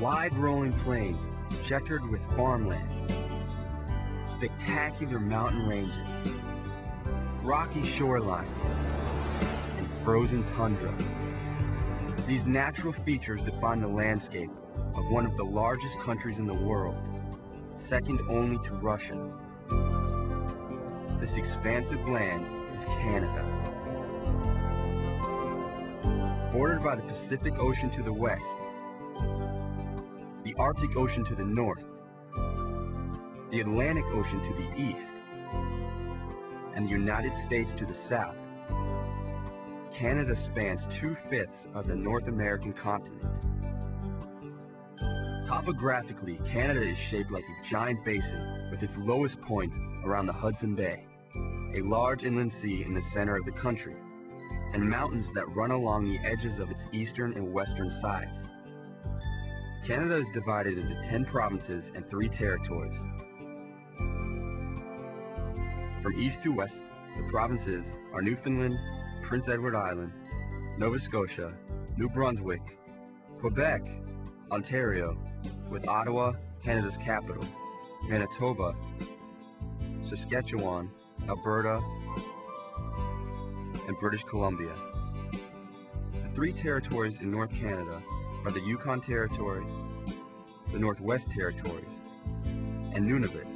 Wide rolling plains checkered with farmlands, spectacular mountain ranges, rocky shorelines, and frozen tundra. These natural features define the landscape of one of the largest countries in the world, second only to Russia. This expansive land is Canada. Bordered by the Pacific Ocean to the west, the Arctic Ocean to the north, the Atlantic Ocean to the east, and the United States to the south, Canada spans 2/5 of the North American continent. Topographically, Canada is shaped like a giant basin with its lowest point around the Hudson Bay, a large inland sea in the center of the country, and mountains that run along the edges of its eastern and western sides. Canada is divided into 10 provinces and 3 territories. From east to west, the provinces are Newfoundland, Prince Edward Island, Nova Scotia, New Brunswick, Quebec, Ontario, with Ottawa, Canada's capital, Manitoba, Saskatchewan, Alberta, and British Columbia. The 3 territories in North Canada are the Yukon Territory, the Northwest Territories, and Nunavut.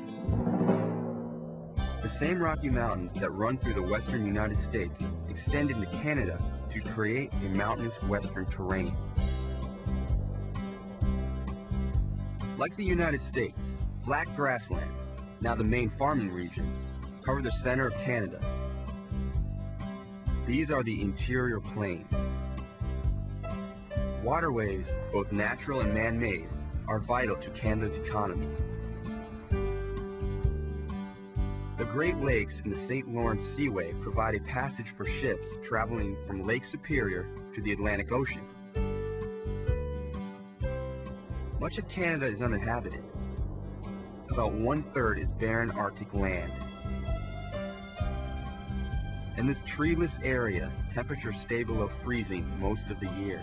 The same Rocky Mountains that run through the western United States extend into Canada to create a mountainous western terrain. Like the United States, flat grasslands, now the main farming region, cover the center of Canada. These are the interior plains. Waterways, both natural and man-made, are vital to Canada's economy. The Great Lakes and the St. Lawrence Seaway provide a passage for ships traveling from Lake Superior to the Atlantic Ocean. Much of Canada is uninhabited. About 1/3 is barren Arctic land. In this treeless area, temperatures stay below freezing most of the year.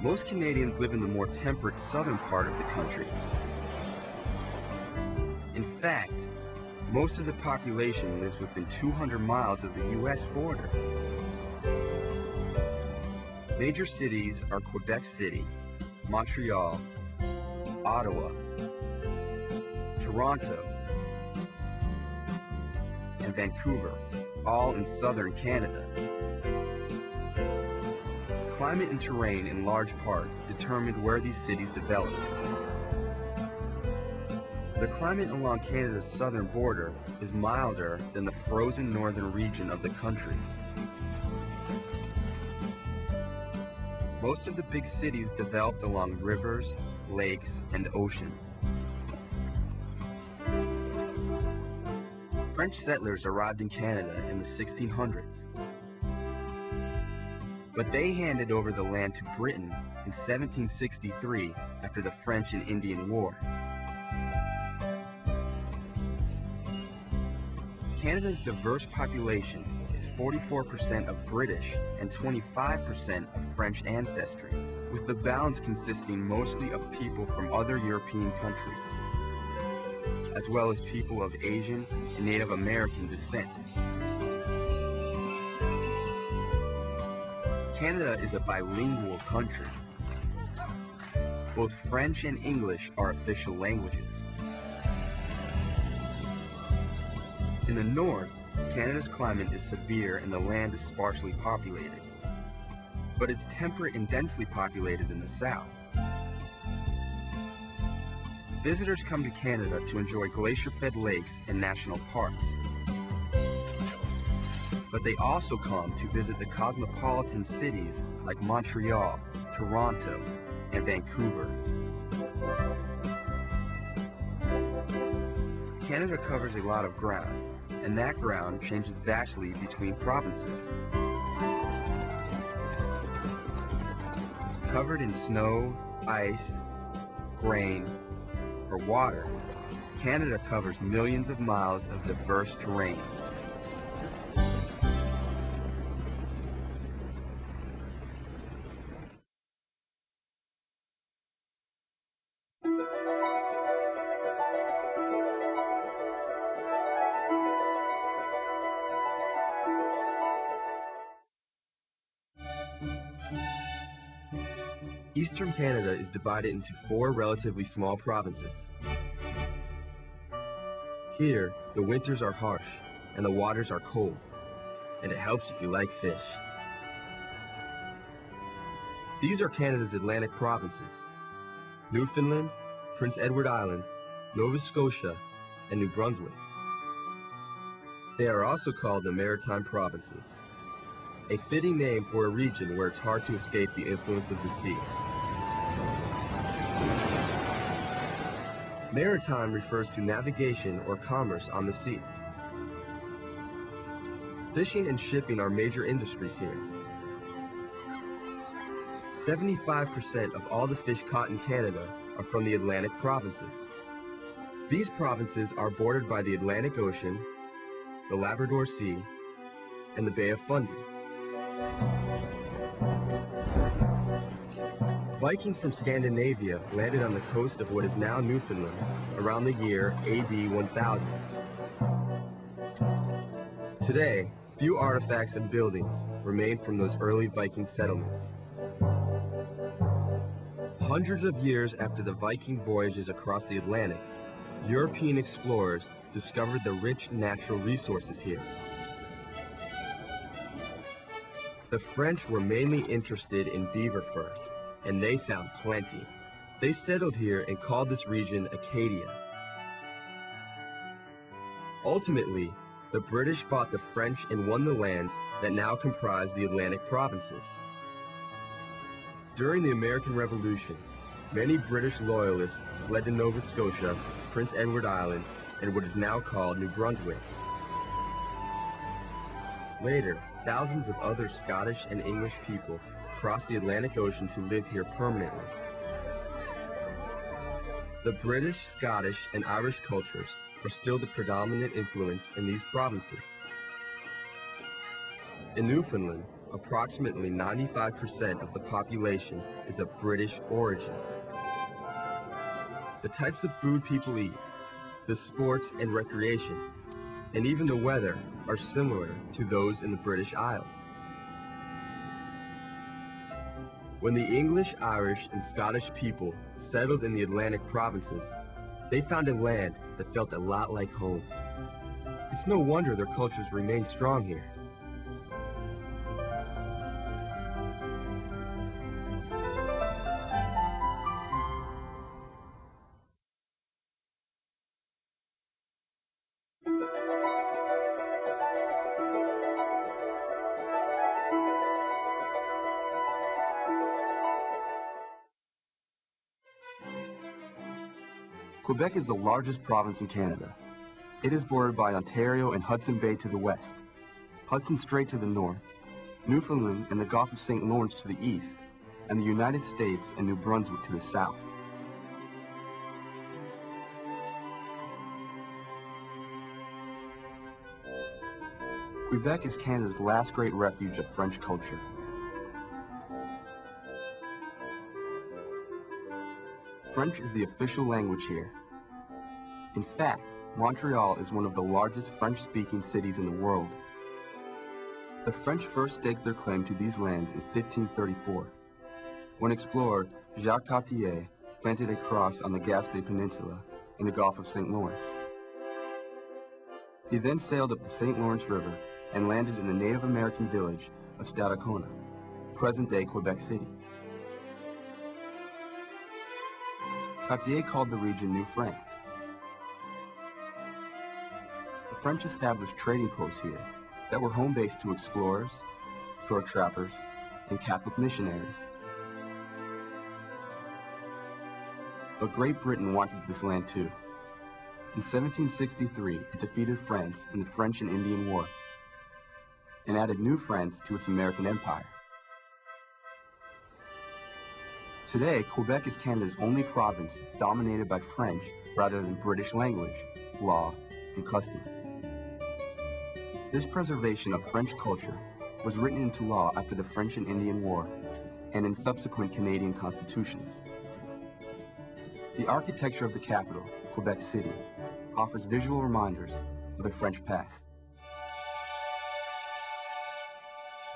Most Canadians live in the more temperate southern part of the country. In fact, most of the population lives within 200 miles of the US border. Major cities are Quebec City, Montreal, Ottawa, Toronto, and Vancouver, all in southern Canada. Climate and terrain in large part determined where these cities developed. The climate along Canada's southern border is milder than the frozen northern region of the country. Most of the big cities developed along rivers, lakes, and oceans. French settlers arrived in Canada in the 1600s. But they handed over the land to Britain in 1763 after the French and Indian War. Canada's diverse population is 44% of British and 25% of French ancestry, with the balance consisting mostly of people from other European countries, as well as people of Asian and Native American descent. Canada is a bilingual country. Both French and English are official languages. In the north, Canada's climate is severe and the land is sparsely populated, but it's temperate and densely populated in the south. Visitors come to Canada to enjoy glacier-fed lakes and national parks. But they also come to visit the cosmopolitan cities like Montreal, Toronto, and Vancouver. Canada covers a lot of ground, and that ground changes vastly between provinces. Covered in snow, ice, grain, or water, Canada covers millions of miles of diverse terrain. Eastern Canada is divided into 4 relatively small provinces. Here, the winters are harsh and the waters are cold, and it helps if you like fish. These are Canada's Atlantic provinces: Newfoundland, Prince Edward Island, Nova Scotia, and New Brunswick. They are also called the Maritime Provinces, a fitting name for a region where it's hard to escape the influence of the sea. Maritime refers to navigation or commerce on the sea. Fishing and shipping are major industries here. 75% of all the fish caught in Canada are from the Atlantic provinces. These provinces are bordered by the Atlantic Ocean, the Labrador Sea, and the Bay of Fundy. Vikings from Scandinavia landed on the coast of what is now Newfoundland around the year AD 1000. Today, few artifacts and buildings remain from those early Viking settlements. Hundreds of years after the Viking voyages across the Atlantic, European explorers discovered the rich natural resources here. The French were mainly interested in beaver fur, and they found plenty. They settled here and called this region Acadia. Ultimately, the British fought the French and won the lands that now comprise the Atlantic provinces. During the American Revolution, many British loyalists fled to Nova Scotia, Prince Edward Island, and what is now called New Brunswick. Later, thousands of other Scottish and English people crossed the Atlantic Ocean to live here permanently. The British, Scottish, and Irish cultures are still the predominant influence in these provinces. In Newfoundland, approximately 95% of the population is of British origin. The types of food people eat, the sports and recreation, and even the weather are similar to those in the British Isles. When the English, Irish, and Scottish people settled in the Atlantic provinces, they found a land that felt a lot like home. It's no wonder their cultures remain strong here. Quebec is the largest province in Canada. It is bordered by Ontario and Hudson Bay to the west, Hudson Strait to the north, Newfoundland and the Gulf of St. Lawrence to the east, and the United States and New Brunswick to the south. Quebec is Canada's last great refuge of French culture. French is the official language here. In fact, Montreal is one of the largest French-speaking cities in the world. The French first staked their claim to these lands in 1534, when explorer Jacques Cartier planted a cross on the Gaspé Peninsula in the Gulf of St. Lawrence. He then sailed up the St. Lawrence River and landed in the Native American village of Stadacona, present-day Quebec City. Cartier called the region New France. The French established trading posts here that were home base to explorers, fur trappers, and Catholic missionaries. But Great Britain wanted this land too. In 1763, it defeated France in the French and Indian War and added New France to its American empire. Today, Quebec is Canada's only province dominated by French rather than British language, law, and custom. This preservation of French culture was written into law after the French and Indian War and in subsequent Canadian constitutions. The architecture of the capital, Quebec City, offers visual reminders of a French past.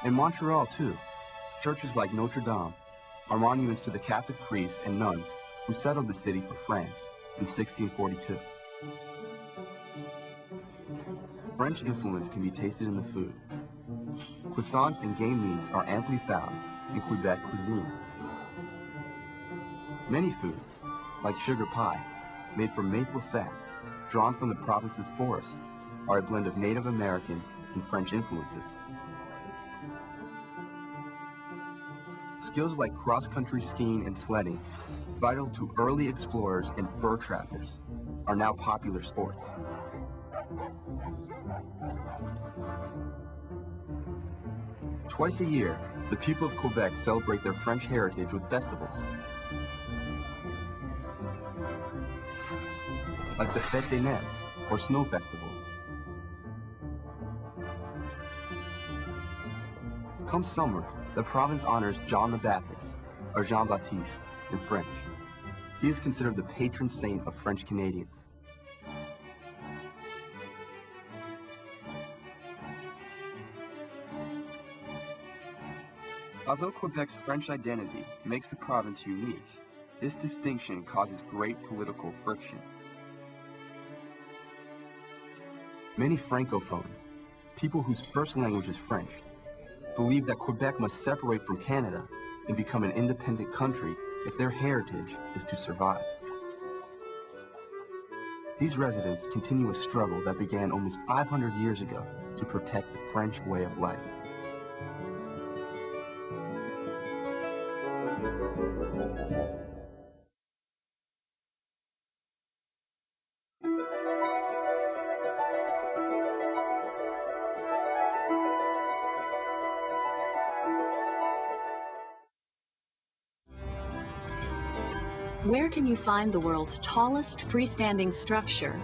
In Montreal, too, churches like Notre Dame are monuments to the Catholic priests and nuns who settled the city for France in 1642. French influence can be tasted in the food. Croissants and game meats are amply found in Quebec cuisine. Many foods, like sugar pie, made from maple sap, drawn from the province's forests, are a blend of Native American and French influences. Skills like cross-country skiing and sledding, vital to early explorers and fur trappers, are now popular sports. Twice a year, the people of Quebec celebrate their French heritage with festivals, like the Fête des Neiges, or Snow Festival. Come summer, the province honors John the Baptist, or Jean-Baptiste in French. He is considered the patron saint of French Canadians. Although Quebec's French identity makes the province unique, this distinction causes great political friction. Many francophones, people whose first language is French, believe that Quebec must separate from Canada and become an independent country if their heritage is to survive. These residents continue a struggle that began almost 500 years ago to protect the French way of life. Where can you find the world's tallest freestanding structure,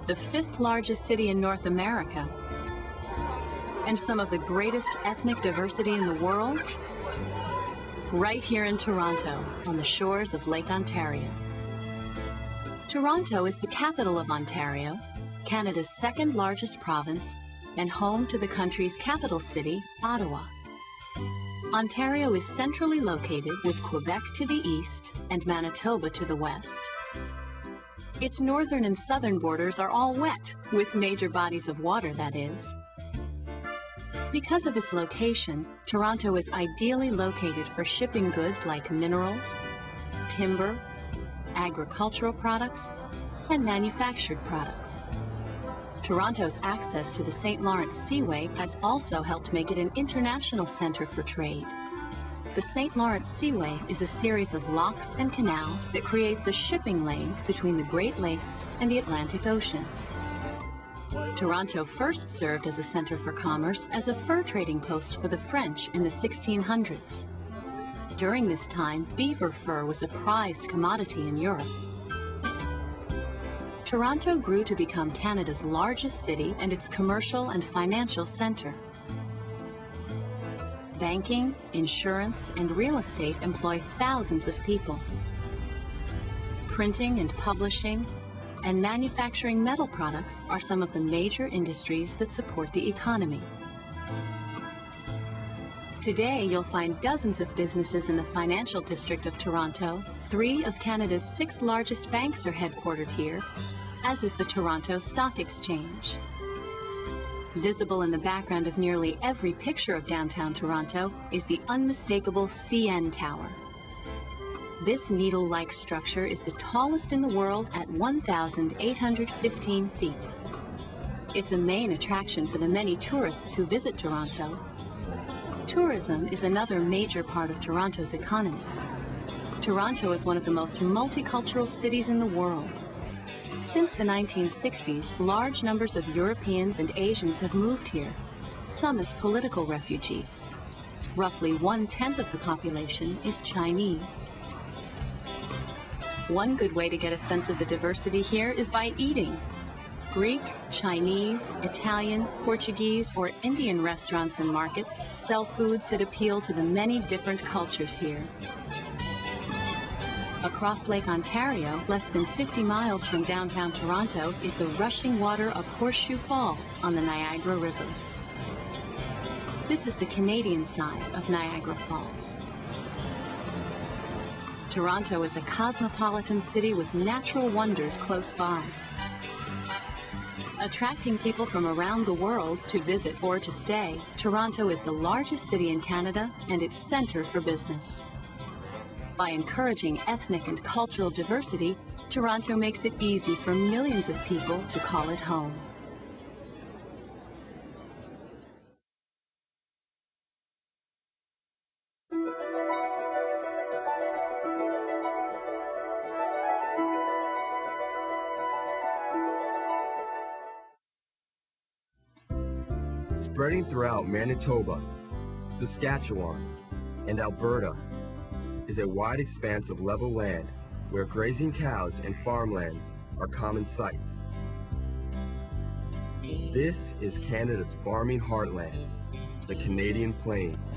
the 5th largest city in North America, and some of the greatest ethnic diversity in the world? Right here in Toronto, on the shores of Lake Ontario. Toronto is the capital of Ontario, Canada's 2nd largest province, and home to the country's capital city, Ottawa. Ontario is centrally located with Quebec to the east and Manitoba to the west. Its northern and southern borders are all wet, with major bodies of water, that is. Because of its location, Toronto is ideally located for shipping goods like minerals, timber, agricultural products, and manufactured products. Toronto's access to the St. Lawrence Seaway has also helped make it an international center for trade. The St. Lawrence Seaway is a series of locks and canals that creates a shipping lane between the Great Lakes and the Atlantic Ocean. Toronto first served as a center for commerce as a fur trading post for the French in the 1600s. During this time, beaver fur was a prized commodity in Europe. Toronto grew to become Canada's largest city and its commercial and financial center. Banking, insurance, and real estate employ thousands of people. Printing and publishing and manufacturing metal products are some of the major industries that support the economy. Today, you'll find dozens of businesses in the financial district of Toronto. 3 of Canada's 6 largest banks are headquartered here, as is the Toronto Stock Exchange. Visible in the background of nearly every picture of downtown Toronto is the unmistakable CN Tower. This needle-like structure is the tallest in the world at 1,815 feet. It's a main attraction for the many tourists who visit Toronto. Tourism is another major part of Toronto's economy. Toronto is one of the most multicultural cities in the world. Since the 1960s, large numbers of Europeans and Asians have moved here, some as political refugees. Roughly 1/10 of the population is Chinese. One good way to get a sense of the diversity here is by eating. Greek, Chinese, Italian, Portuguese, or Indian restaurants and markets sell foods that appeal to the many different cultures here. Across Lake Ontario, less than 50 miles from downtown Toronto, is the rushing water of Horseshoe Falls on the Niagara River. This is the Canadian side of Niagara Falls. Toronto is a cosmopolitan city with natural wonders close by. Attracting people from around the world to visit or to stay, Toronto is the largest city in Canada and its center for business. By encouraging ethnic and cultural diversity, Toronto makes it easy for millions of people to call it home. Spreading throughout Manitoba, Saskatchewan, and Alberta is a wide expanse of level land where grazing cows and farmlands are common sights. This is Canada's farming heartland, the Canadian Plains.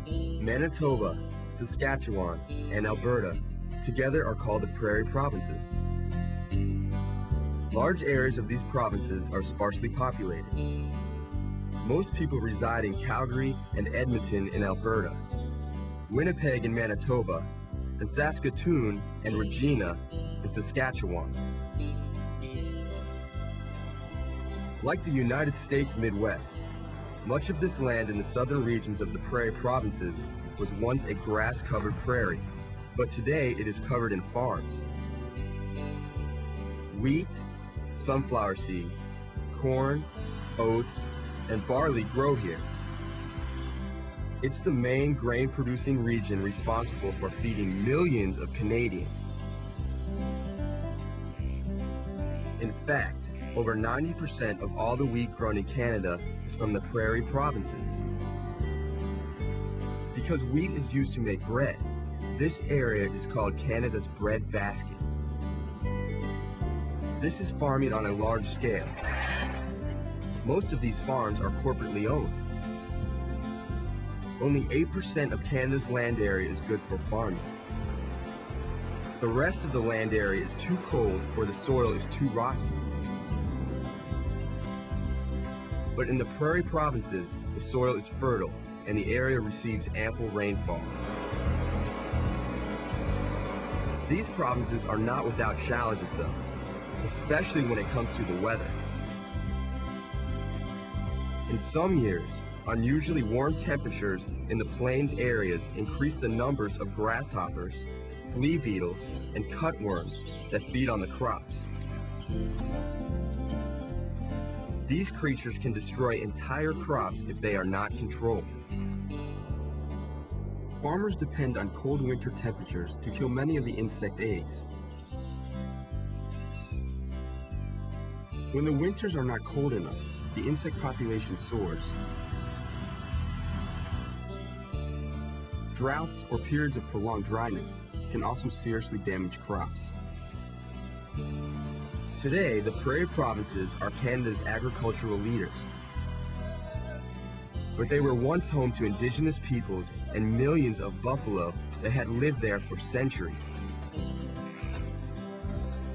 Manitoba, Saskatchewan, and Alberta together are called the Prairie Provinces. Large areas of these provinces are sparsely populated. Most people reside in Calgary and Edmonton in Alberta, Winnipeg in Manitoba, and Saskatoon and Regina in Saskatchewan. Like the United States Midwest, much of this land in the southern regions of the Prairie Provinces was once a grass-covered prairie, but today it is covered in farms. Wheat, sunflower seeds, corn, oats, and barley grow here. It's the main grain-producing region responsible for feeding millions of Canadians. In fact, over 90% of all the wheat grown in Canada is from the Prairie Provinces. Because wheat is used to make bread, this area is called Canada's bread basket. This is farming on a large scale. Most of these farms are corporately owned. Only 8% of Canada's land area is good for farming. The rest of the land area is too cold or the soil is too rocky. But in the Prairie Provinces, the soil is fertile and the area receives ample rainfall. These provinces are not without challenges though, especially when it comes to the weather. In some years, unusually warm temperatures in the plains areas increase the numbers of grasshoppers, flea beetles, and cutworms that feed on the crops. These creatures can destroy entire crops if they are not controlled. Farmers depend on cold winter temperatures to kill many of the insect eggs. When the winters are not cold enough, the insect population soars. Droughts or periods of prolonged dryness can also seriously damage crops. Today, the Prairie Provinces are Canada's agricultural leaders. But they were once home to Indigenous peoples and millions of buffalo that had lived there for centuries.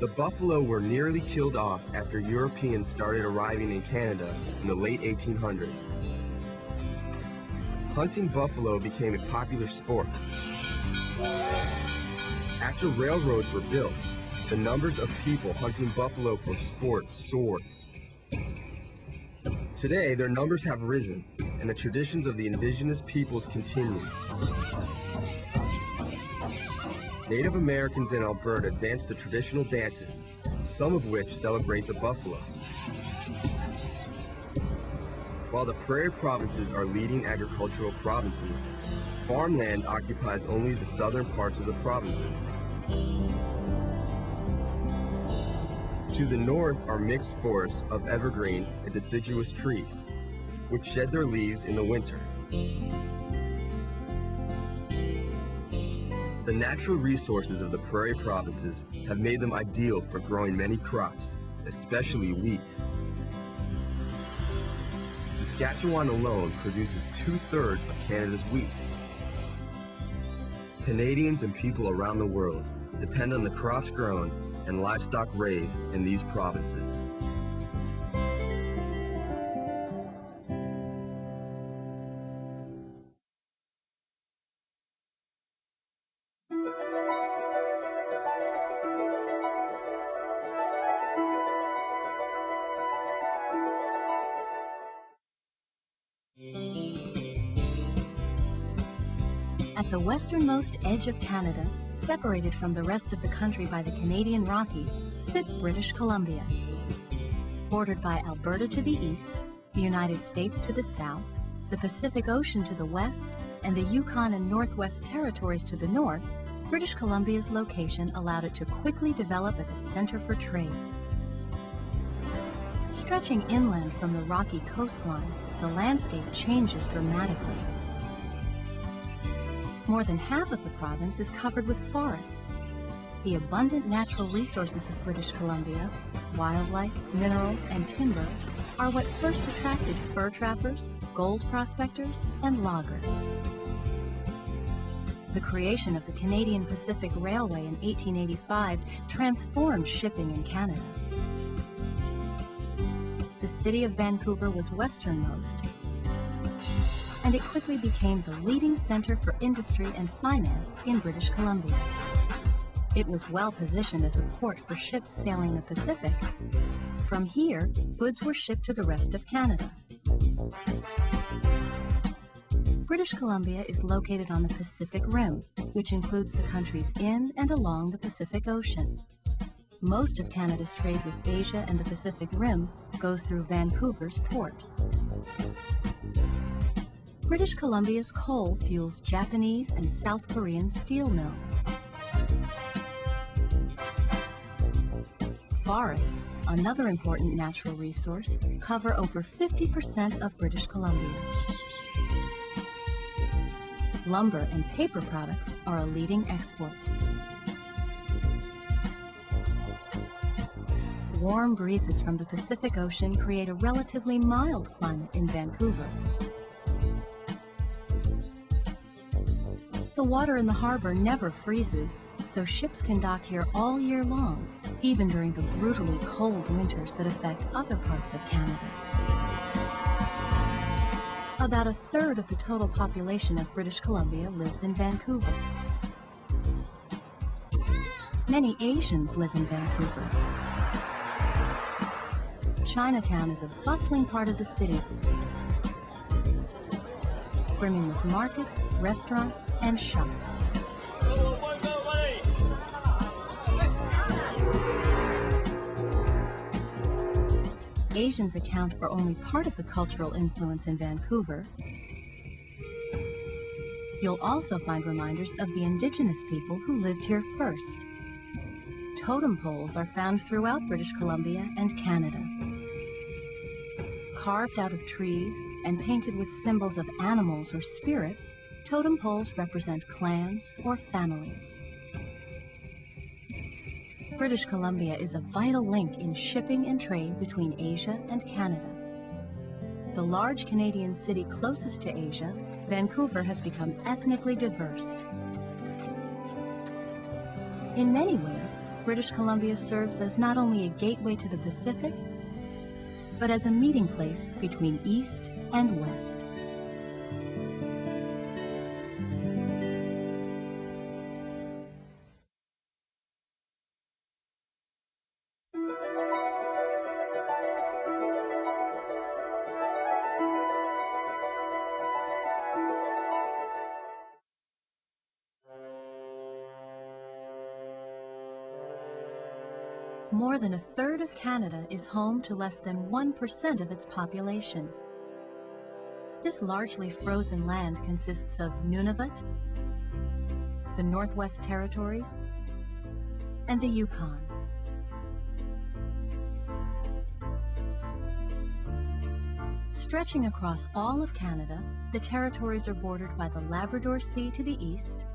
The buffalo were nearly killed off after Europeans started arriving in Canada in the late 1800s. Hunting buffalo became a popular sport. After railroads were built, the numbers of people hunting buffalo for sport soared. Today, their numbers have risen, and the traditions of the Indigenous peoples continue. Native Americans in Alberta dance the traditional dances, some of which celebrate the buffalo. While the Prairie Provinces are leading agricultural provinces, farmland occupies only the southern parts of the provinces. To the north are mixed forests of evergreen and deciduous trees, which shed their leaves in the winter. The natural resources of the Prairie Provinces have made them ideal for growing many crops, especially wheat. Saskatchewan alone produces 2/3 of Canada's wheat. Canadians and people around the world depend on the crops grown and livestock raised in these provinces. At the westernmost edge of Canada, separated from the rest of the country by the Canadian Rockies, sits British Columbia. Bordered by Alberta to the east, the United States to the south, the Pacific Ocean to the west, and the Yukon and Northwest Territories to the north, British Columbia's location allowed it to quickly develop as a center for trade. Stretching inland from the rocky coastline, the landscape changes dramatically. More than half of the province is covered with forests. The abundant natural resources of British Columbia, wildlife, minerals, and timber, are what first attracted fur trappers, gold prospectors, and loggers. The creation of the Canadian Pacific Railway in 1885 transformed shipping in Canada. The city of Vancouver was westernmost, and it quickly became the leading center for industry and finance in British Columbia. It was well positioned as a port for ships sailing the Pacific. From here, goods were shipped to the rest of Canada. British Columbia is located on the Pacific Rim, which includes the countries in and along the Pacific Ocean. Most of Canada's trade with Asia and the Pacific Rim goes through Vancouver's port. British Columbia's coal fuels Japanese and South Korean steel mills. Forests, another important natural resource, cover over 50% of British Columbia. Lumber and paper products are a leading export. Warm breezes from the Pacific Ocean create a relatively mild climate in Vancouver. The water in the harbor never freezes, so ships can dock here all year long, even during the brutally cold winters that affect other parts of Canada. About a third of the total population of British Columbia lives in Vancouver. Many Asians live in Vancouver. Chinatown is a bustling part of the city, brimming with markets, restaurants, and shops. Asians account for only part of the cultural influence in Vancouver. You'll also find reminders of the indigenous people who lived here first. Totem poles are found throughout British Columbia and Canada. Carved out of trees and painted with symbols of animals or spirits, totem poles represent clans or families. British Columbia is a vital link in shipping and trade between Asia and Canada. The large Canadian city closest to Asia, Vancouver has become ethnically diverse. In many ways, British Columbia serves as not only a gateway to the Pacific, but as a meeting place between East and West. More than a third of Canada is home to less than 1% of its population. This largely frozen land consists of Nunavut, the Northwest Territories, and the Yukon. Stretching across all of Canada, the territories are bordered by the Labrador Sea to the east,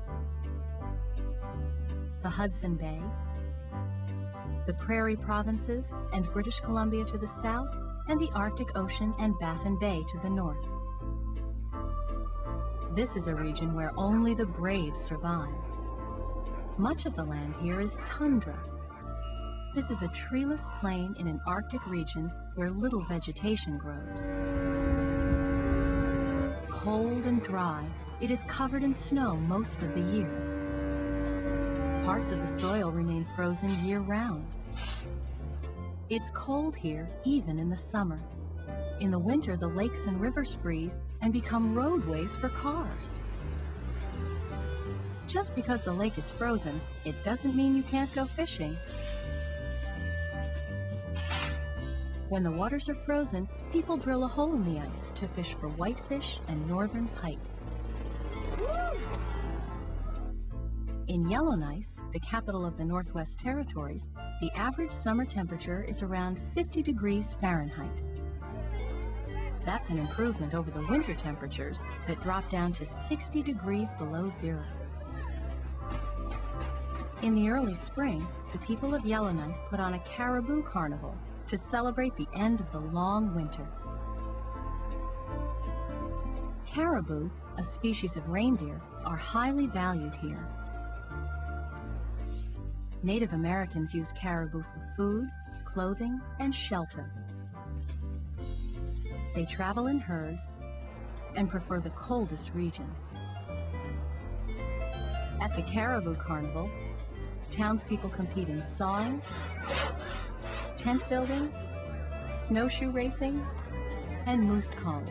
the Hudson Bay, the Prairie Provinces and British Columbia to the south, and the Arctic Ocean and Baffin Bay to the north. This is a region where only the brave survive. Much of the land here is tundra. This is a treeless plain in an Arctic region where little vegetation grows. Cold and dry, it is covered in snow most of the year. Parts of the soil remain frozen year-round. It's cold here even in the summer. In the winter, the lakes and rivers freeze and become roadways for cars. Just because the lake is frozen, it doesn't mean you can't go fishing. When the waters are frozen, people drill a hole in the ice to fish for whitefish and northern pike. In Yellowknife, the capital of the Northwest Territories, the average summer temperature is around 50 degrees Fahrenheit. That's an improvement over the winter temperatures that drop down to 60 degrees below zero. In the early spring, the people of Yellowknife put on a caribou carnival to celebrate the end of the long winter. Caribou, a species of reindeer, are highly valued here. Native Americans use caribou for food, clothing, and shelter. They travel in herds and prefer the coldest regions. At the Caribou Carnival, townspeople compete in sawing, tent building, snowshoe racing, and moose calling.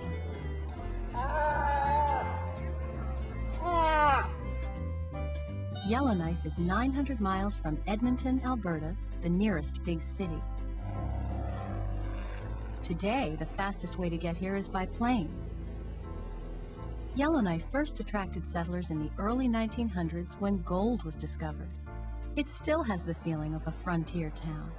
Yellowknife is 900 miles from Edmonton, Alberta, the nearest big city. Today, the fastest way to get here is by plane. Yellowknife first attracted settlers in the early 1900s when gold was discovered. It still has the feeling of a frontier town.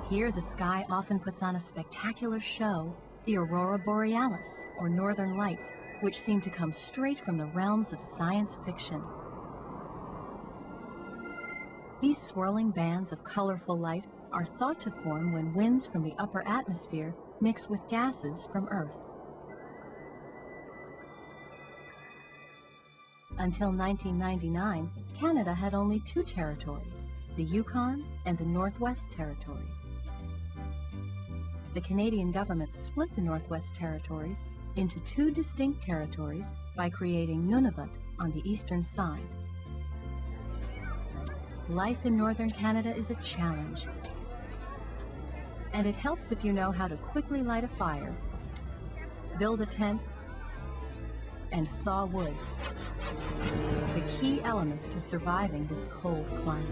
Here, the sky often puts on a spectacular show, the Aurora Borealis, or Northern Lights, which seem to come straight from the realms of science fiction. These swirling bands of colorful light are thought to form when winds from the upper atmosphere mix with gases from Earth. Until 1999, Canada had only two territories, the Yukon and the Northwest Territories. The Canadian government split the Northwest Territories into two distinct territories by creating Nunavut on the eastern side. Life in northern Canada is a challenge, and it helps if you know how to quickly light a fire, build a tent, and saw wood, the key elements to surviving this cold climate.